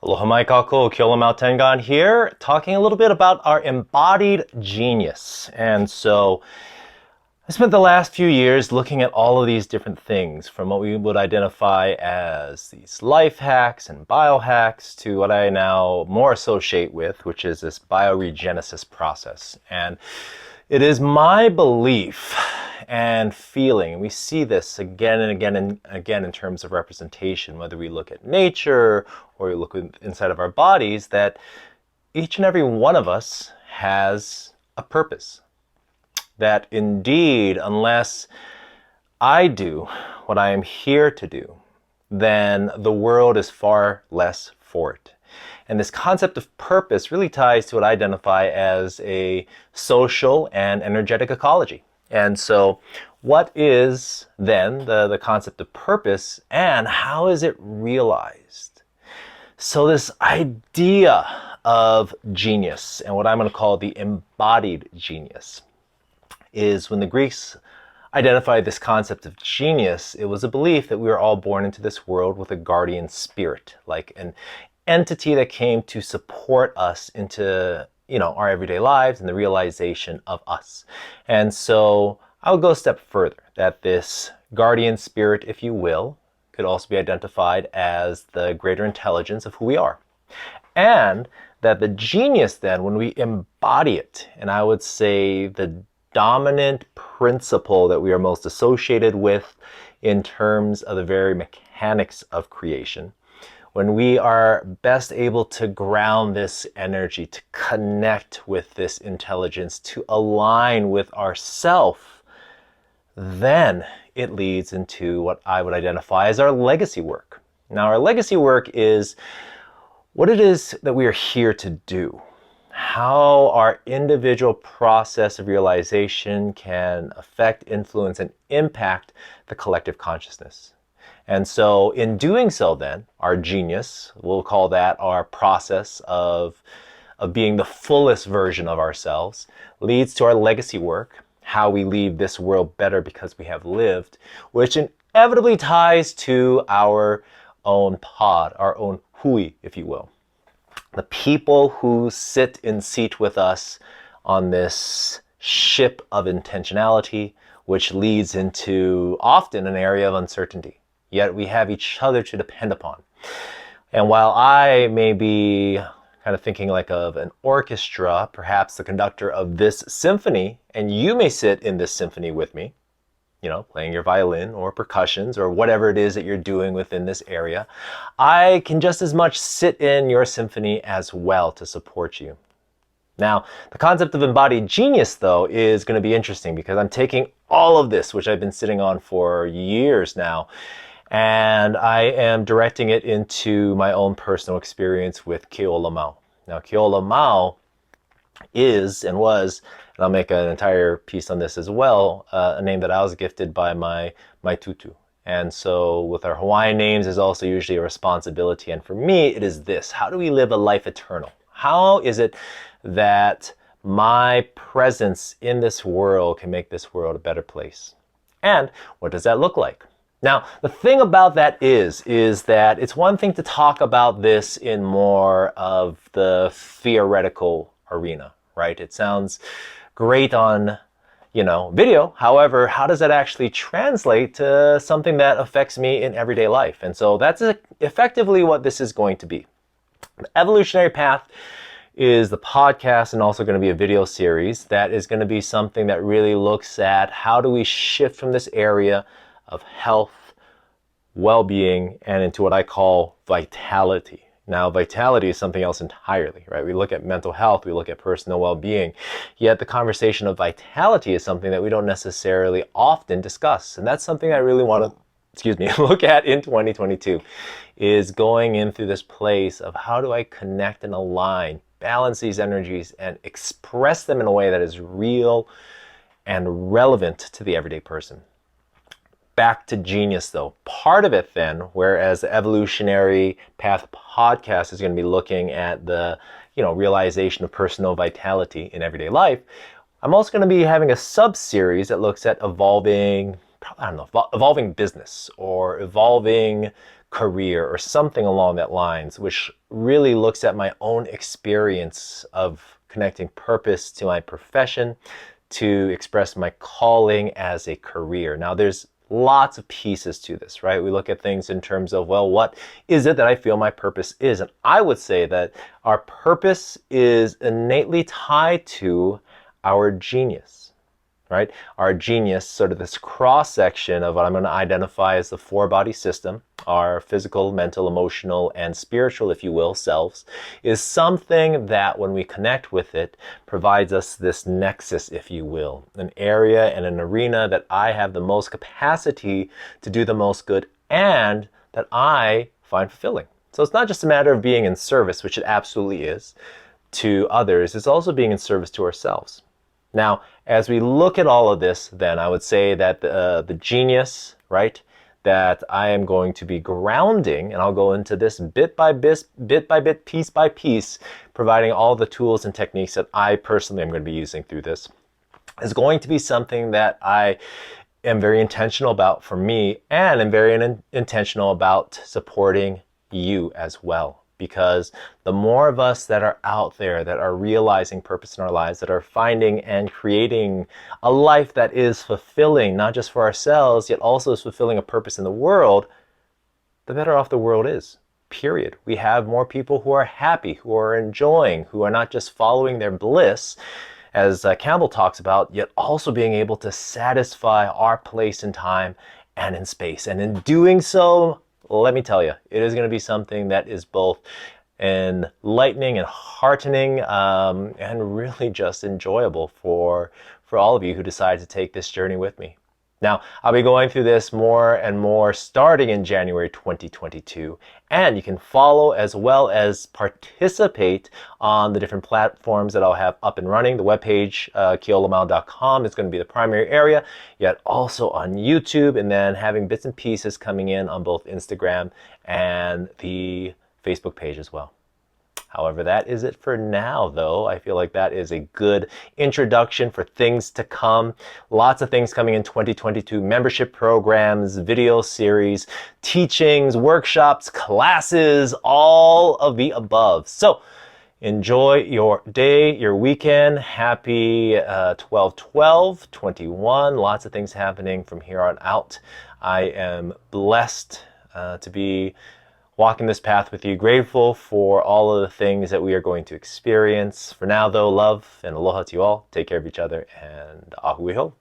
Aloha mai kako, Kyola Tengan here, talking a little bit about our embodied genius. And so I spent the last few years looking at all of these different things, from what we would identify as these life hacks and biohacks to what I now more associate with, which is this bioregenesis process. And it is my belief and feeling, and we see this again and again and again in terms of representation, whether we look at nature or we look inside of our bodies, that each and every one of us has a purpose. That indeed, unless I do what I am here to do, then the world is far less for it. And this concept of purpose really ties to what I identify as a social and energetic ecology. And so what is then the concept of purpose, and how is it realized? So this idea of genius, and what I'm going to call the embodied genius, is when the Greeks identified this concept of genius, it was a belief that we were all born into this world with a guardian spirit, like an entity that came to support us into, our everyday lives and the realization of us. And so I would go a step further, that this guardian spirit, if you will, could also be identified as the greater intelligence of who we are. And that the genius then, when we embody it, and I would say the dominant principle that we are most associated with in terms of the very mechanics of creation, when we are best able to ground this energy, to connect with this intelligence, to align with ourself, then it leads into what I would identify as our legacy work. Now, our legacy work is what it is that we are here to do, how our individual process of realization can affect, influence, and impact the collective consciousness. And so in doing so then, our genius, we'll call that our process of being the fullest version of ourselves, leads to our legacy work, how we leave this world better because we have lived, which inevitably ties to our own pod, our own hui, if you will. The people who sit in seat with us on this ship of intentionality, which leads into often an area of uncertainty. Yet we have each other to depend upon. And while I may be kind of thinking like of an orchestra, perhaps the conductor of this symphony, and you may sit in this symphony with me, playing your violin or percussions or whatever it is that you're doing within this area, I can just as much sit in your symphony as well to support you. Now, the concept of embodied genius, though, is going to be interesting because I'm taking all of this, which I've been sitting on for years now, and I am directing it into my own personal experience with Keola Mau. Now, Keola Mau is and was, and I'll make an entire piece on this as well, a name that I was gifted by my tutu. And so with our Hawaiian names, there's also usually a responsibility. And for me, it is this: how do we live a life eternal? How is it that my presence in this world can make this world a better place? And what does that look like? Now, the thing about that is that it's one thing to talk about this in more of the theoretical arena, right? It sounds great on, video. However, how does that actually translate to something that affects me in everyday life? And so that's effectively what this is going to be. The Evolutionary Path is the podcast and also going to be a video series that is going to be something that really looks at how do we shift from this area of health, well-being, and into what I call vitality. Now, vitality is something else entirely, right? We look at mental health, we look at personal well-being, yet the conversation of vitality is something that we don't necessarily often discuss. And that's something I really want to, look at in 2022, is going in through this place of how do I connect and align, balance these energies, and express them in a way that is real and relevant to the everyday person. Back to genius, though. Part of it then, whereas the Evolutionary Path podcast is going to be looking at the, realization of personal vitality in everyday life, I'm also going to be having a sub-series that looks at evolving business or evolving career or something along that lines, which really looks at my own experience of connecting purpose to my profession, to express my calling as a career. Now, there's lots of pieces to this, right? We look at things in terms of, well, what is it that I feel my purpose is? And I would say that our purpose is innately tied to our genius, right? Our genius, sort of this cross section of what I'm going to identify as the four body system, our physical, mental, emotional, and spiritual, if you will, selves, is something that when we connect with it provides us this nexus, if you will, an area and an arena that I have the most capacity to do the most good and that I find fulfilling. So it's not just a matter of being in service, which it absolutely is, to others. It's also being in service to ourselves. Now, as we look at all of this, then I would say that the genius, right, that I am going to be grounding, and I'll go into this bit by bit, piece by piece, providing all the tools and techniques that I personally am going to be using through this, is going to be something that I am very intentional about for me, and am very intentional about supporting you as well. Because the more of us that are out there that are realizing purpose in our lives, that are finding and creating a life that is fulfilling, not just for ourselves, yet also is fulfilling a purpose in the world, the better off the world is, period. We have more people who are happy, who are enjoying, who are not just following their bliss, as Campbell talks about, yet also being able to satisfy our place in time and in space. And in doing so, let me tell you, it is going to be something that is both enlightening and heartening, and really just enjoyable for all of you who decide to take this journey with me. Now, I'll be going through this more and more starting in January 2022, and you can follow as well as participate on the different platforms that I'll have up and running. The webpage, keolamal.com, is going to be the primary area, yet also on YouTube, and then having bits and pieces coming in on both Instagram and the Facebook page as well. However, that is it for now, though. I feel like that is a good introduction for things to come. Lots of things coming in 2022. Membership programs, video series, teachings, workshops, classes, all of the above. So enjoy your day, your weekend. Happy 12/12/21. Lots of things happening from here on out. I am blessed to be walking this path with you, grateful for all of the things that we are going to experience. For now, though, love and aloha to you all. Take care of each other, and ahuiho.